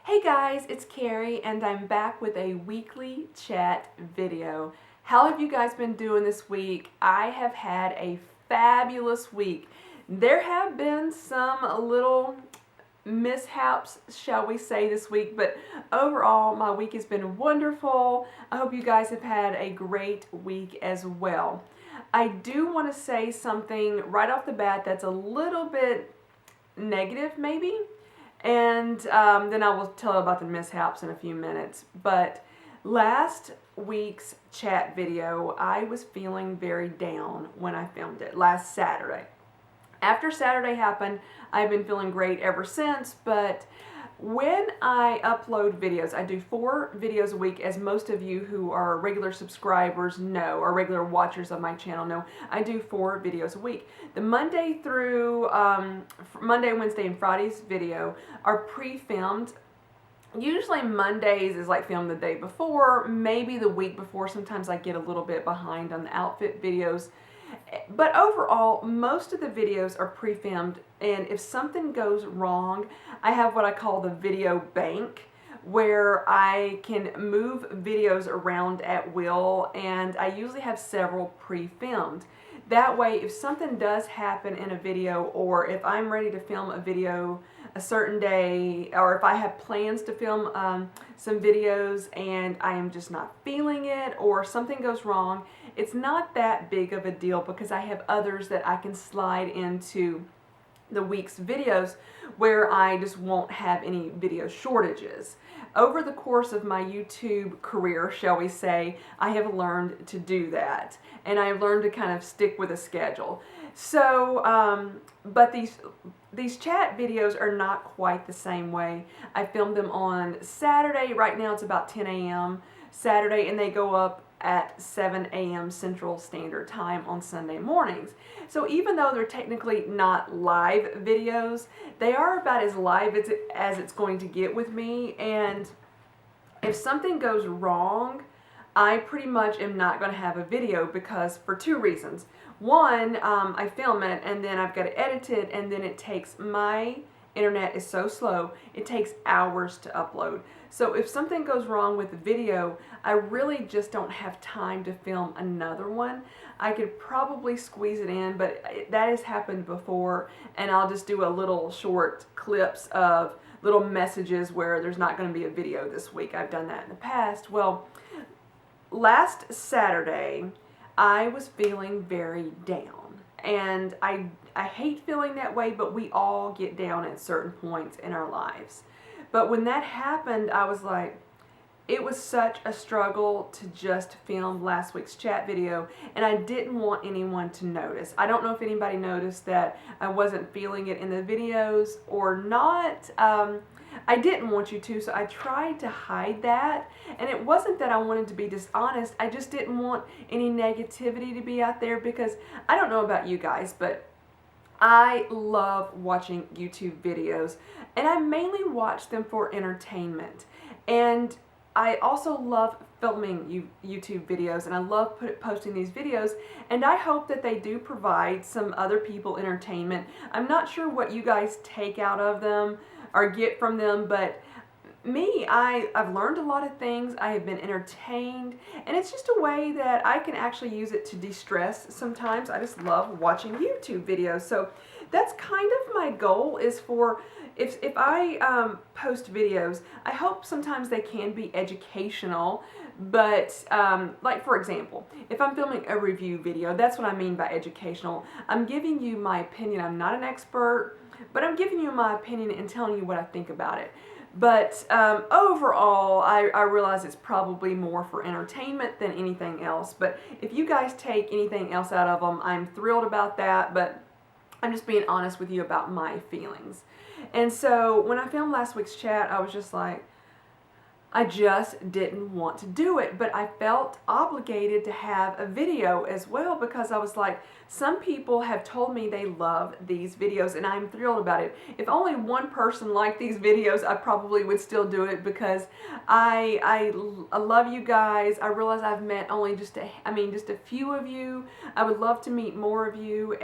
Hey guys, it's Carrie and I'm back with a weekly chat video. How have you guys been doing this week? I have had a fabulous week. There have been some little mishaps, shall we say, this week, but overall my week has been wonderful. I hope you guys have had a great week as well. I do want to say something right off the bat that's a little bit negative maybe, and then I will tell about the mishaps in a few minutes. But last week's chat video, I was feeling very down when I filmed it last Saturday. After Saturday happened, I've been feeling great ever since, but when I upload videos, I do 4 videos a week, as most of you who are regular subscribers know, or regular watchers of my channel know. I do 4 videos a week. The Monday through Monday, Wednesday, and Friday's video are pre-filmed. Usually Mondays is like filmed the day before, maybe the week before. Sometimes I get a little bit behind on the outfit videos. But overall, most of the videos are pre-filmed, and if something goes wrong, I have what I call the video bank, where I can move videos around at will, and I usually have several pre-filmed. That way, if something does happen in a video, or if I'm ready to film a video a certain day, or if I have plans to film some videos and I am just not feeling it, or something goes wrong, it's not that big of a deal because I have others that I can slide into the week's videos where I just won't have any video shortages. Over the course of my YouTube career, shall we say, I have learned to do that, and I've learned to kind of stick with a schedule. So, but these chat videos are not quite the same way. I filmed them on Saturday. Right now it's about 10 a.m. Saturday, and they go up at 7 a.m. Central Standard Time on Sunday mornings. So even though they're technically not live videos, they are about as live as it's going to get with me. And if something goes wrong, I pretty much am not going to have a video, because for 2 reasons. One, I film it and then I've got to edit it, and then it takes, my internet is so slow, it takes hours to upload. So if something goes wrong with the video, I really just don't have time to film another one. I could probably squeeze it in, but that has happened before, and I'll just do a little short clips of little messages where there's not going to be a video this week. I've done that in the past. Well, last Saturday, I was feeling very down, and I hate feeling that way, but we all get down at certain points in our lives. But when that happened, I was like, it was such a struggle to just film last week's chat video, and I didn't want anyone to notice. I don't know if anybody noticed that I wasn't feeling it in the videos or not. I didn't want you to, so I tried to hide that. And it wasn't that I wanted to be dishonest, I just didn't want any negativity to be out there, because I don't know about you guys, but I love watching YouTube videos, and I mainly watch them for entertainment. And I also love filming YouTube videos, and I love posting these videos, and I hope that they do provide some other people entertainment. I'm not sure what you guys take out of them or get from them, but me, I've learned a lot of things. I have been entertained, and it's just a way that I can actually use it to de-stress sometimes. I just love watching YouTube videos. So that's kind of my goal, is for, if I post videos, I hope sometimes they can be educational, but like for example, if I'm filming a review video, that's what I mean by educational. I'm giving you my opinion. I'm not an expert, but I'm giving you my opinion and telling you what I think about it. But overall, I realize it's probably more for entertainment than anything else. But if you guys take anything else out of them, I'm thrilled about that, but I'm just being honest with you about my feelings. And so when I filmed last week's chat, I was just like, I just didn't want to do it, but I felt obligated to have a video as well, because I was like, some people have told me they love these videos, and I'm thrilled about it. If only one person liked these videos, I probably would still do it, because I love you guys. I realize I've met only just a few of you. I would love to meet more of you,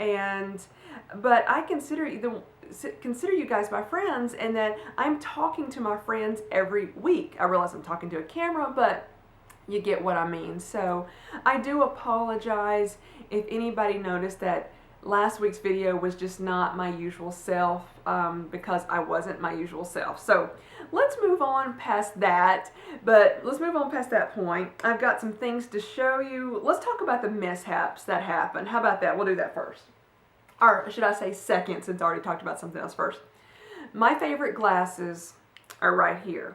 but I consider consider you guys my friends and that I'm talking to my friends every week. I realize I'm talking to a camera, but you get what I mean. So I do apologize if anybody noticed that last week's video was just not my usual self, because I wasn't my usual self. So let's move on past that, but let's move on past that point. I've got some things to show you. Let's talk about the mishaps that happened. How about that? We'll do that first. Or should I say second, since I already talked about something else first. My favorite glasses are right here.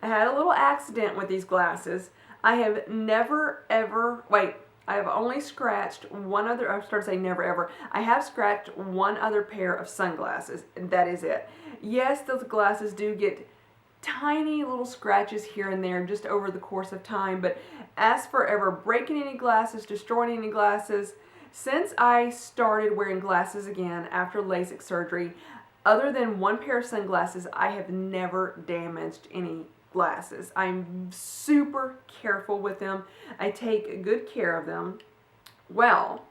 I had a little accident with these glasses. I have never ever, I have only scratched one other, I started saying never ever. I have scratched one other pair of sunglasses, and that is it. Yes, those glasses do get tiny little scratches here and there just over the course of time, but as for ever breaking any glasses, destroying any glasses, since I started wearing glasses again after LASIK surgery, other than one pair of sunglasses, I have never damaged any glasses. I'm super careful with them. I take good care of them. Well,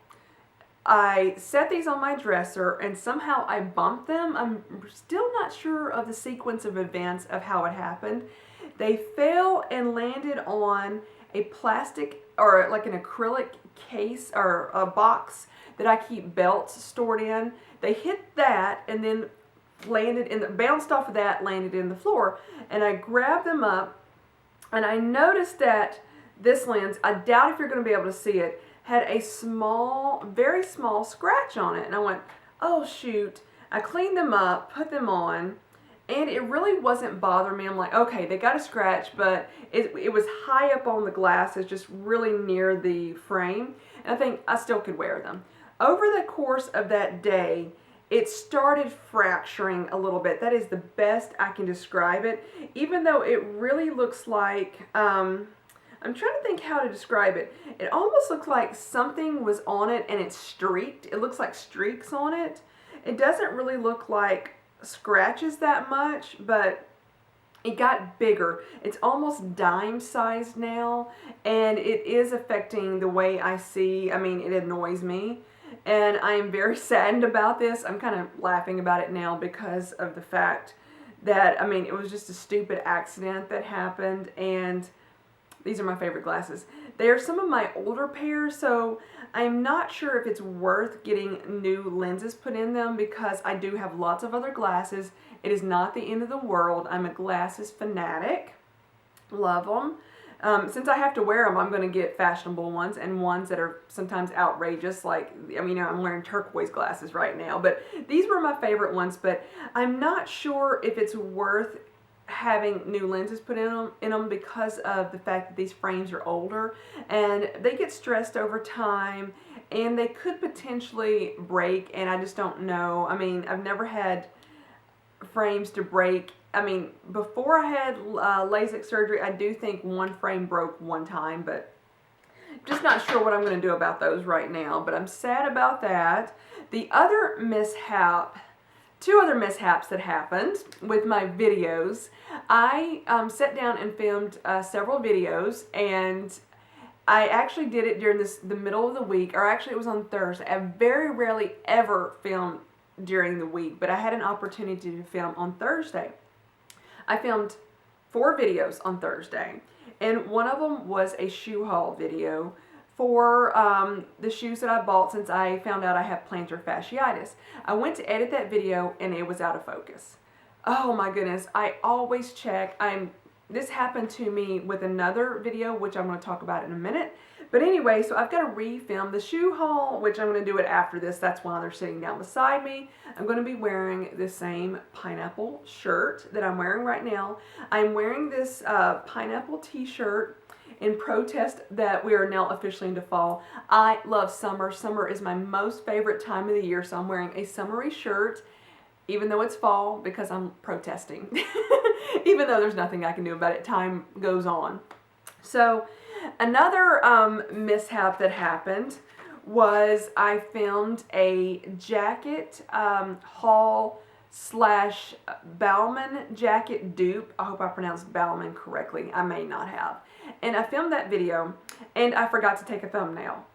I set these on my dresser and somehow I bumped them. I'm still not sure of the sequence of events of how it happened. They fell and landed on a plastic or like an acrylic case or a box that I keep belts stored in. They hit that and then landed in the, bounced off of that, landed in the floor, and I grabbed them up and I noticed that this lens, I doubt if you're going to be able to see it, had a small, very small scratch on it, and I went, oh shoot. I cleaned them up, put them on, and it really wasn't bothering me. I'm like, okay, they got a scratch, but it was high up on the glasses, just really near the frame, and I think I still could wear them. Over the course of that day, it started fracturing a little bit. That is the best I can describe it, even though it really looks like, I'm trying to think how to describe it. It almost looks like something was on it and it's streaked. It looks like streaks on it. It doesn't really look like scratches that much, but it got bigger. It's almost dime sized now, and it is affecting the way I see. I mean, it annoys me, and I am very saddened about this. I'm kind of laughing about it now because of the fact that, I mean, it was just a stupid accident that happened, and these are my favorite glasses. They are some of my older pairs, so I'm not sure if it's worth getting new lenses put in them because I do have lots of other glasses. It is not the end of the world. I'm a glasses fanatic. Love them. Since I have to wear them, I'm going to get fashionable ones and ones that are sometimes outrageous, like, I mean, I'm wearing turquoise glasses right now, but these were my favorite ones, but I'm not sure if it's worth having new lenses put in them because of the fact that these frames are older and they get stressed over time and they could potentially break, and I just don't know. I mean, I've never had frames to break. I mean, before I had LASIK surgery, I do think one frame broke one time, but just not sure what I'm going to do about those right now, but I'm sad about that. The other mishap, two other mishaps that happened with my videos. I sat down and filmed several videos, and I actually did it during the middle of the week, or actually it was on Thursday. I very rarely ever film during the week, but I had an opportunity to film on Thursday. I filmed 4 videos on Thursday, and one of them was a shoe haul video for the shoes that I bought since I found out I have plantar fasciitis. I went to edit that video and it was out of focus. Oh my goodness, I always check. This happened to me with another video, which I'm going to talk about in a minute. But anyway, so I've got to refilm the shoe haul, which I'm going to do it after this. That's why they're sitting down beside me. I'm going to be wearing the same pineapple shirt that I'm wearing right now. I'm wearing this pineapple t-shirt in protest that we are now officially into fall. I love summer. Summer is my most favorite time of the year, so I'm wearing a summery shirt, even though it's fall, because I'm protesting. Even though there's nothing I can do about it, time goes on. So another mishap that happened was I filmed a jacket haul slash Bauman jacket dupe. I hope I pronounced Bauman correctly. I may not have. And I filmed that video and I forgot to take a thumbnail.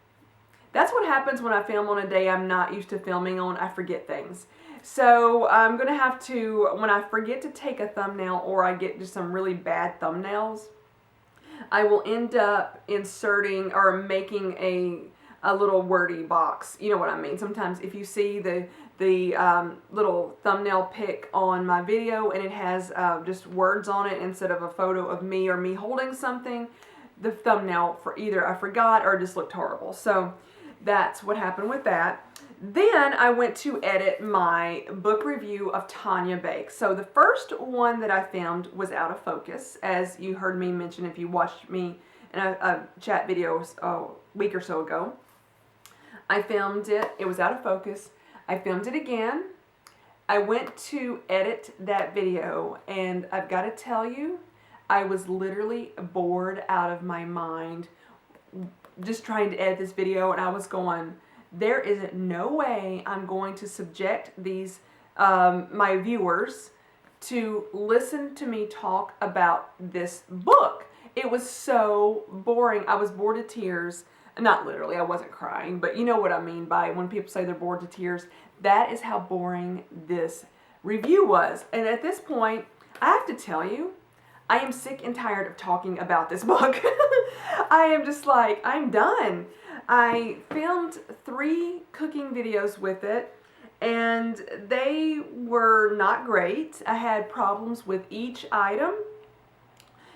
That's what happens when I film on a day I'm not used to filming on. I forget things. So I'm going to have to, when I forget to take a thumbnail or I get just some really bad thumbnails, I will end up inserting or making a little wordy box. You know what I mean? Sometimes if you see the little thumbnail pic on my video and it has just words on it instead of a photo of me or me holding something, the thumbnail for either I forgot or just looked horrible. So that's what happened with that. Then I went to edit my book review of Tanya Bakes. So the first one that I filmed was out of focus, as you heard me mention if you watched me in a chat video a week or so ago. I filmed it. It was out of focus. I filmed it again. I went to edit that video, and I've got to tell you, I was literally bored out of my mind just trying to edit this video, and I was going, there is no way I'm going to subject these my viewers to listen to me talk about this book. It was so boring. I was bored to tears. Not literally, I wasn't crying, but you know what I mean by when people say they're bored to tears. That is how boring this review was. And at this point, I have to tell you, I am sick and tired of talking about this book. I am just like, I'm done. I filmed 3 cooking videos with it, and they were not great. I had problems with each item.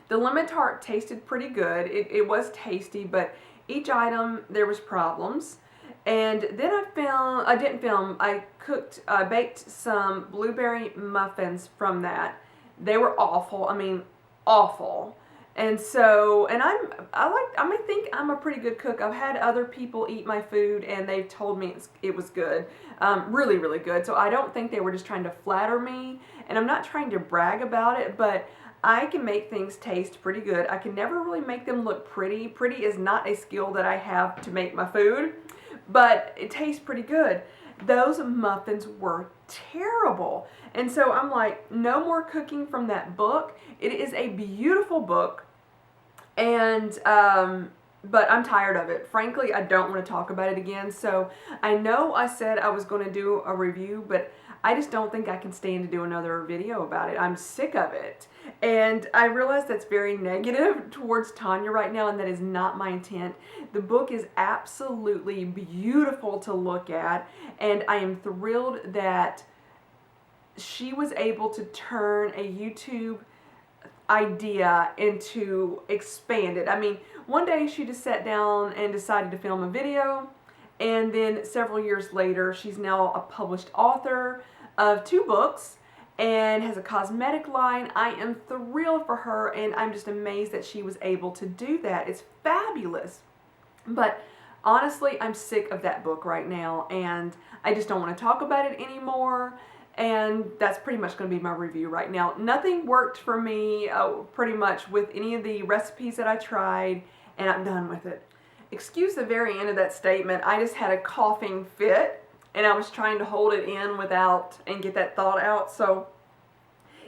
The lemon tart tasted pretty good. It was tasty, but each item there was problems. And then I baked some blueberry muffins from that. They were awful. I mean, awful. And so, and I think I'm a pretty good cook. I've had other people eat my food and they've told me it was good. Really, really good. So I don't think they were just trying to flatter me. And I'm not trying to brag about it, but I can make things taste pretty good. I can never really make them look pretty. Pretty is not a skill that I have to make my food, but it tastes pretty good. Those muffins were terrible. And so I'm like, no more cooking from that book. It is a beautiful book, and but I'm tired of it. Frankly, I don't want to talk about it again. So I know I said I was going to do a review, but I just don't think I can stand to do another video about it. I'm sick of it. And I realize that's very negative towards Tanya right now, and that is not my intent. The book is absolutely beautiful to look at, and I am thrilled that she was able to turn a YouTube idea into expanded. I mean, one day she just sat down and decided to film a video, and then several years later she's now a published author of 2 books and has a cosmetic line. I am thrilled for her, and I'm just amazed that she was able to do that. It's fabulous. But honestly, I'm sick of that book right now, and I just don't want to talk about it anymore. And that's pretty much going to be my review right now. Nothing worked for me pretty much with any of the recipes that I tried, and I'm done with it. Excuse the very end of that statement. I just had a coughing fit, and I was trying to hold it in and get that thought out. So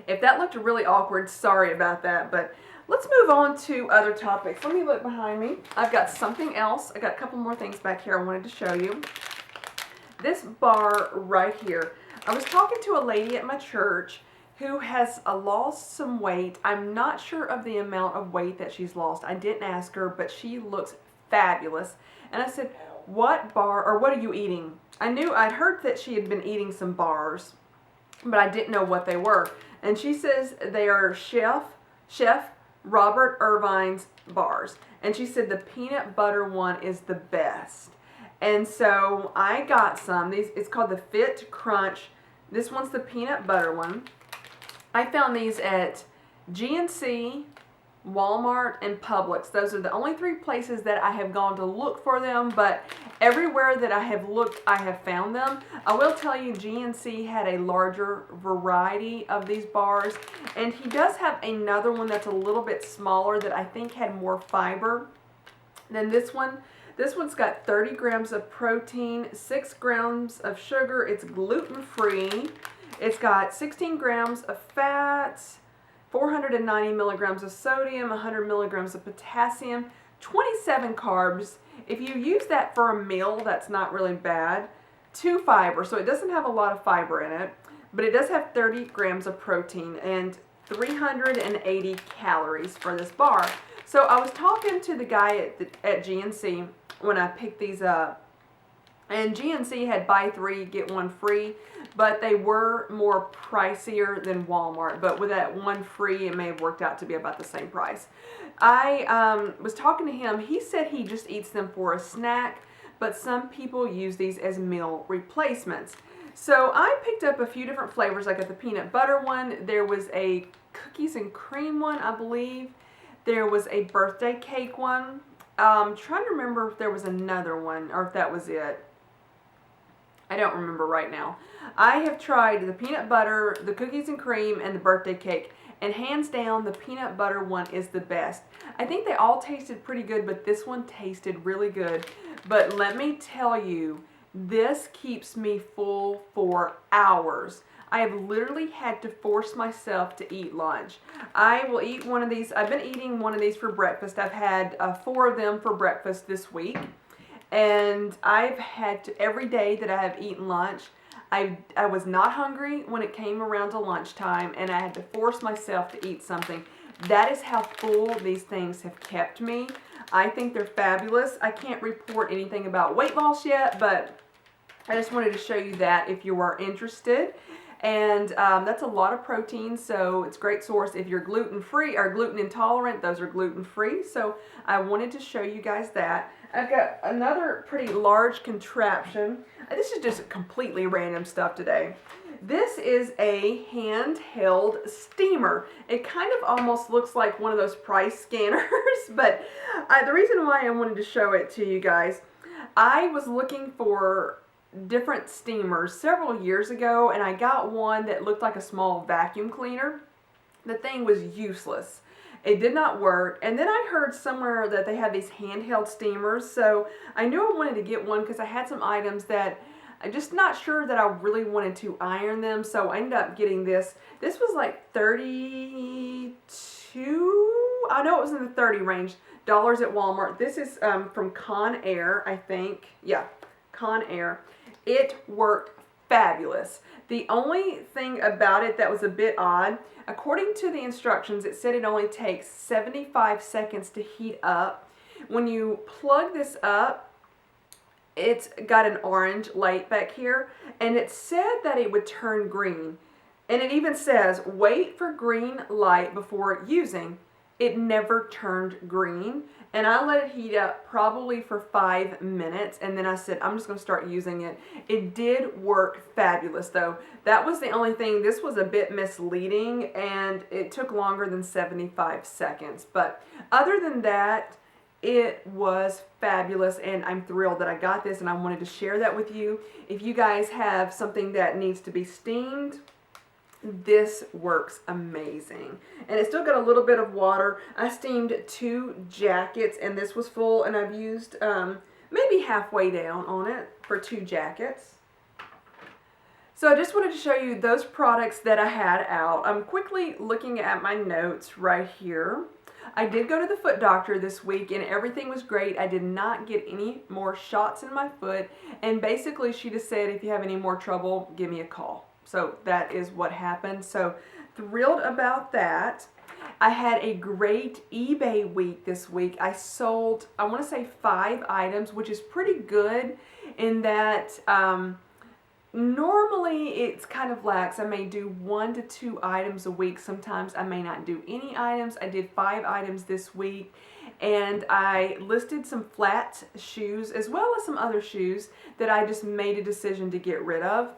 if that looked really awkward, sorry about that. But let's move on to other topics. Let me look behind me. I've got something else. I got a couple more things back here I wanted to show you. This bar right here. I was talking to a lady at my church who has lost some weight. I'm not sure of the amount of weight that she's lost. I didn't ask her, but she looks fabulous. And I said, what bar, or what are you eating? I'd heard that she had been eating some bars, but I didn't know what they were. And she says they are Chef Robert Irvine's bars. And she said the peanut butter one is the best. And so I got some. It's called the Fit Crunch. This one's the peanut butter one. I found these at GNC, Walmart, and Publix. Those are the only 3 places that I have gone to look for them, but everywhere that I have looked, I have found them. I will tell you, GNC had a larger variety of these bars, and he does have another one that's a little bit smaller that I think had more fiber than this one. This one's got 30 grams of protein, 6 grams of sugar. It's gluten-free. It's got 16 grams of fats, 490 milligrams of sodium, 100 milligrams of potassium, 27 carbs. If you use that for a meal, that's not really bad. 2 fiber, so it doesn't have a lot of fiber in it, but it does have 30 grams of protein and 380 calories for this bar. So I was talking to the guy at GNC when I picked these up, and GNC had buy 3 get 1 free, but they were more pricier than Walmart. But with that 1 free, it may have worked out to be about the same price. I was talking to him. He said he just eats them for a snack, but some people use these as meal replacements. So I picked up a few different flavors. I got the peanut butter one. There was a cookies and cream one, I believe. There was a birthday cake one. Trying to remember if there was another one or if that was it. I don't remember right now. I have tried the peanut butter, the cookies and cream, and the birthday cake. And hands down, the peanut butter one is the best. I think they all tasted pretty good, but this one tasted really good. But let me tell you, this keeps me full for hours. I have literally had to force myself to eat lunch. I will eat one of these. I've been eating one of these for breakfast. I've had 4 of them for breakfast this week. And I've had to, every day that I have eaten lunch, I was not hungry when it came around to lunchtime, and I had to force myself to eat something. That is how full these things have kept me. I think they're fabulous. I can't report anything about weight loss yet, but I just wanted to show you that if you are interested. And that's a lot of protein, so it's a great source. If you're gluten-free or gluten intolerant, those are gluten-free. So I wanted to show you guys that. I've got another pretty large contraption. This is just completely random stuff today. This is a handheld steamer. It kind of almost looks like one of those price scanners, but the reason why I wanted to show it to you guys, I was looking for different steamers several years ago, and I got one that looked like a small vacuum cleaner. The thing was useless. It did not work. And then I heard somewhere that they had these handheld steamers, so I knew I wanted to get one because I had some items that I'm just not sure that I really wanted to iron them, so I ended up getting this. This was like $32, I know it was in the 30 range, dollars at Walmart. This is from Conair, I think. Yeah, Conair. It worked fabulous. The only thing about it that was a bit odd, according to the instructions, it said it only takes 75 seconds to heat up. When you plug this up, it's got an orange light back here, and it said that it would turn green. And it even says, wait for green light before using. It never turned green, and I let it heat up probably for 5 minutes, and then I said, I'm just going to start using it. It did work fabulous, though. That was the only thing. This was a bit misleading, and it took longer than 75 seconds. But other than that, it was fabulous, and I'm thrilled that I got this, and I wanted to share that with you. If you guys have something that needs to be steamed, this works amazing. And it's still got a little bit of water. I steamed 2 jackets, and this was full, and I've used maybe halfway down on it for 2 jackets. So I just wanted to show you those products that I had out. I'm quickly looking at my notes right here. I did go to the foot doctor this week, and everything was great. I did not get any more shots in my foot, and basically she just said, if you have any more trouble, give me a call. So that is what happened. So thrilled about that. I had a great eBay week this week. I sold, I want to say 5 items, which is pretty good in that normally it's kind of lax. I may do 1 to 2 items a week. Sometimes I may not do any items. I did 5 items this week, and I listed some flat shoes as well as some other shoes that I just made a decision to get rid of.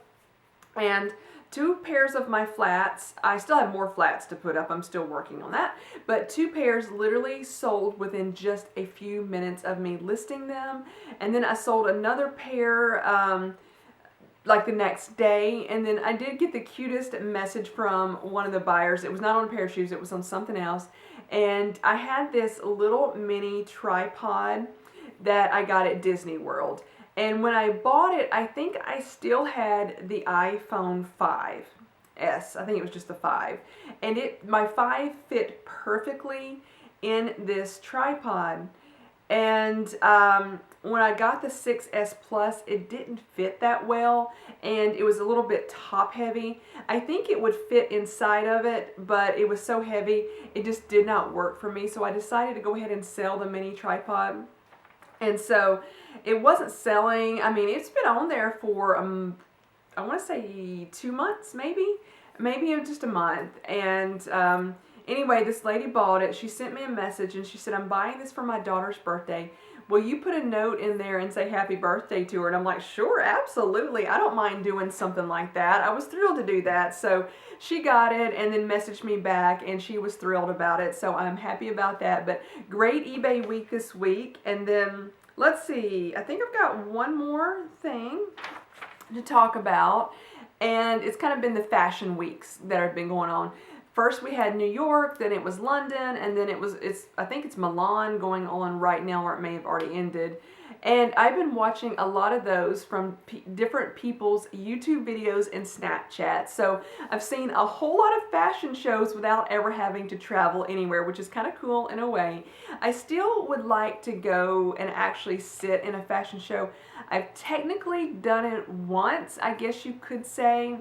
And 2 pairs of my flats, I still have more flats to put up, I'm still working on that, but 2 pairs literally sold within just a few minutes of me listing them. And then I sold another pair like the next day, and then I did get the cutest message from one of the buyers. It was not on a pair of shoes, it was on something else, and I had this little mini tripod that I got at Disney World. And when I bought it, I think I still had the iPhone 5S. I think it was just the 5. And my 5 fit perfectly in this tripod. And when I got the 6S Plus, it didn't fit that well, and it was a little bit top heavy. I think it would fit inside of it, but it was so heavy, it just did not work for me. So I decided to go ahead and sell the mini tripod. And so it wasn't selling. I mean, it's been on there for, I want to say 2 months, maybe just a month. And anyway, this lady bought it. She sent me a message and she said, I'm buying this for my daughter's birthday. Will you put a note in there and say happy birthday to her? And I'm like, sure, absolutely. I don't mind doing something like that. I was thrilled to do that. So she got it and then messaged me back, and she was thrilled about it. So I'm happy about that. But great eBay week this week. And then let's see, I think I've got one more thing to talk about. And it's kind of been the fashion weeks that have been going on. First we had New York, then it was London, and then I think it's Milan going on right now, or it may have already ended. And I've been watching a lot of those from different people's YouTube videos and Snapchat. So I've seen a whole lot of fashion shows without ever having to travel anywhere, which is kind of cool in a way. I still would like to go and actually sit in a fashion show. I've technically done it once, I guess you could say.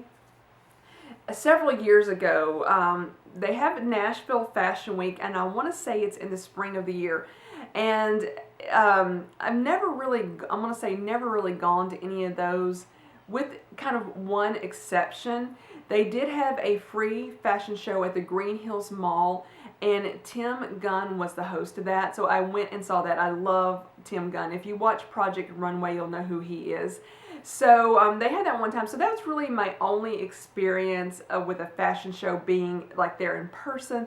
Several years ago, they have Nashville Fashion Week, and I want to say it's in the spring of the year. And I've never really, I'm going to say never really gone to any of those, with kind of one exception. They did have a free fashion show at the Green Hills Mall, and Tim Gunn was the host of that. So I went and saw that. I love Tim Gunn. If you watch Project Runway, you'll know who he is. So they had that one time. So that's really my only experience with a fashion show, being like there in person.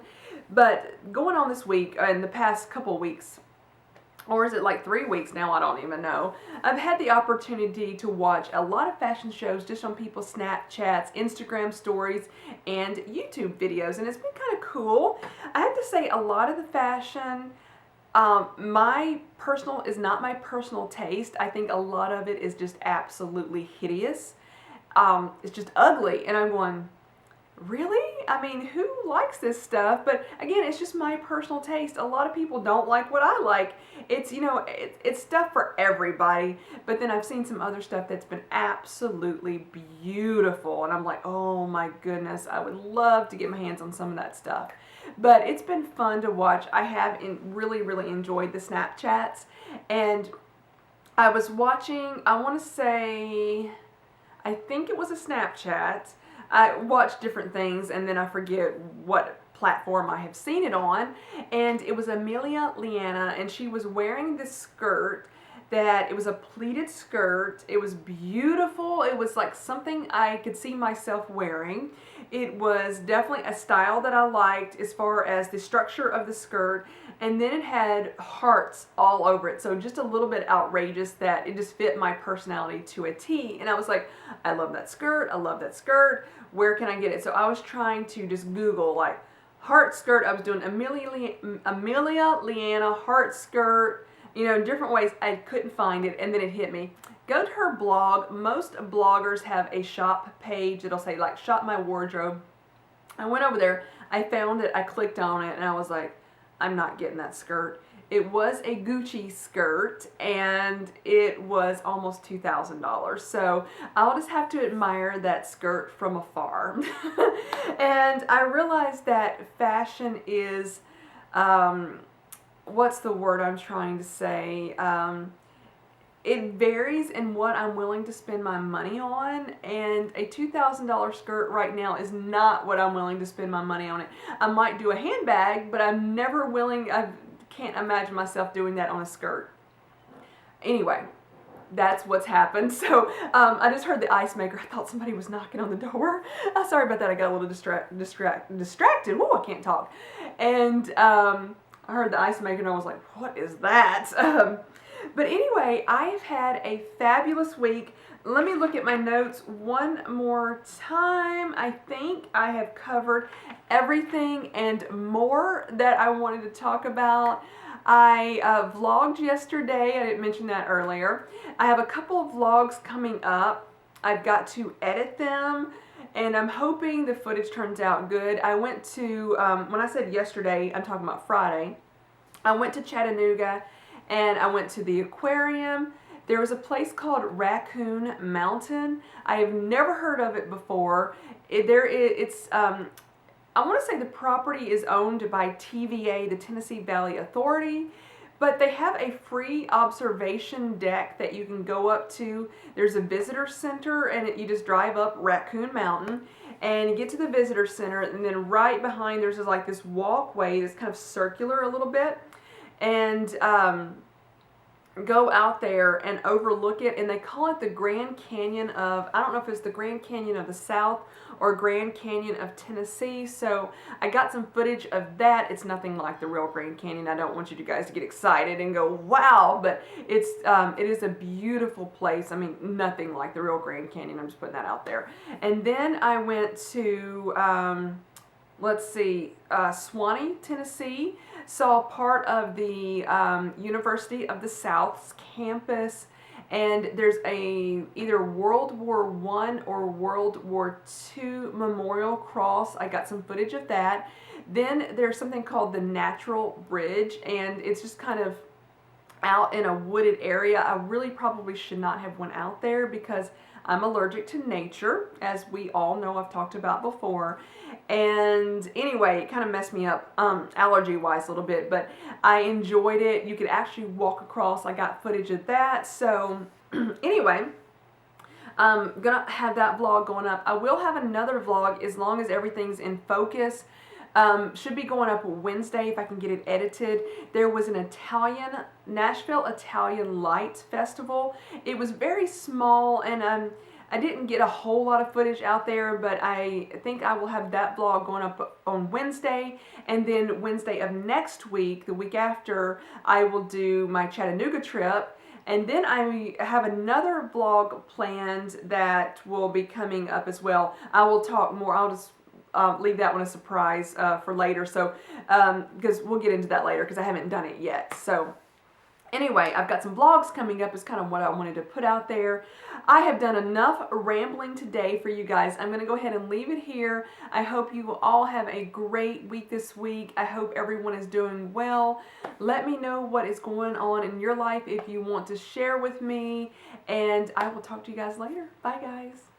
But going on this week, in the past couple weeks, or is it like 3 weeks now? I don't even know. I've had the opportunity to watch a lot of fashion shows just on people's Snapchats, Instagram stories, and YouTube videos, and it's been kind of cool. I have to say, a lot of the fashion, is not my personal taste. I think a lot of it is just absolutely hideous. It's just ugly, and I'm going, really? I mean, who likes this stuff? But again, it's just my personal taste. A lot of people don't like what I like. It's, you know, it's stuff for everybody. But then I've seen some other stuff that's been absolutely beautiful, and I'm like, oh my goodness, I would love to get my hands on some of that stuff. But it's been fun to watch. I have really enjoyed the Snapchats, and I was watching, I want to say, I think it was a Snapchat. I watch different things, and then I forget what platform I have seen it on, and it was Amelia Liana, and she was wearing this skirt that, it was a pleated skirt. It was beautiful. It was like something I could see myself wearing. It was definitely a style that I liked as far as the structure of the skirt, and then it had hearts all over it, so just a little bit outrageous that it just fit my personality to a T. And I was like, I love that skirt, I love that skirt, where can I get it? So I was trying to just Google like heart skirt. I was doing Amelia Liana heart skirt, you know, different ways. I couldn't find it, and then it hit me. Go to her blog. Most bloggers have a shop page that'll say like shop my wardrobe. I went over there, I found it, I clicked on it, and I was like, I'm not getting that skirt. It was a Gucci skirt, and it was almost $2,000. So I'll just have to admire that skirt from afar. And I realized that fashion is, what's the word I'm trying to say? It varies in what I'm willing to spend my money on, and a $2,000 skirt right now is not what I'm willing to spend my money on it. I might do a handbag, but I'm never willing, I can't imagine myself doing that on a skirt. Anyway, that's what's happened. So I just heard the ice maker. I thought somebody was knocking on the door. Sorry about that. I got a little distracted. Whoa, I can't talk. And I heard the ice maker, and I was like, what is that? But anyway, I've had a fabulous week. Let me look at my notes one more time. I think I have covered everything and more that I wanted to talk about. I vlogged yesterday. I didn't mention that earlier. I have a couple of vlogs coming up. I've got to edit them, and I'm hoping the footage turns out good. I went to, when I said yesterday, I'm talking about Friday. I went to Chattanooga, and I went to the aquarium. There was a place called Raccoon Mountain. I have never heard of it before. I want to say the property is owned by TVA, the Tennessee Valley Authority, but they have a free observation deck that you can go up to. There's a visitor center, and you just drive up Raccoon Mountain and you get to the visitor center, and then right behind there's like this walkway that's kind of circular a little bit, and go out there and overlook it, and they call it the Grand Canyon of, I don't know if it's the Grand Canyon of the South or Grand Canyon of Tennessee. So I got some footage of that. It's nothing like the real Grand Canyon. I don't want you guys to get excited and go wow, but it is a beautiful place. I mean, nothing like the real Grand Canyon. I'm just putting that out there. And then I went to let's see, Swanee, Tennessee. Saw part of the University of the South's campus, and there's either World War I or World War II memorial cross. I got some footage of that. Then there's something called the Natural Bridge, and it's just kind of out in a wooded area. I really probably should not have went out there because I'm allergic to nature, as we all know, I've talked about before. And anyway, it kind of messed me up allergy-wise a little bit, but I enjoyed it. You could actually walk across. I got footage of that. So anyway, I'm going to have that vlog going up. I will have another vlog as long as everything's in focus. Should be going up Wednesday if I can get it edited. There was an Nashville Italian Lights Festival. It was very small, and I didn't get a whole lot of footage out there, but I think I will have that vlog going up on Wednesday, and then Wednesday of next week, the week after, I will do my Chattanooga trip. And then I have another vlog planned that will be coming up as well. I will talk more. I'll just leave that one a surprise for later, so because we'll get into that later because I haven't done it yet. So anyway, I've got some vlogs coming up is kind of what I wanted to put out there. I have done enough rambling today for you guys. I'm going to go ahead and leave it here. I hope you all have a great week this week. I hope everyone is doing well. Let me know what is going on in your life if you want to share with me, and I will talk to you guys later. Bye, guys.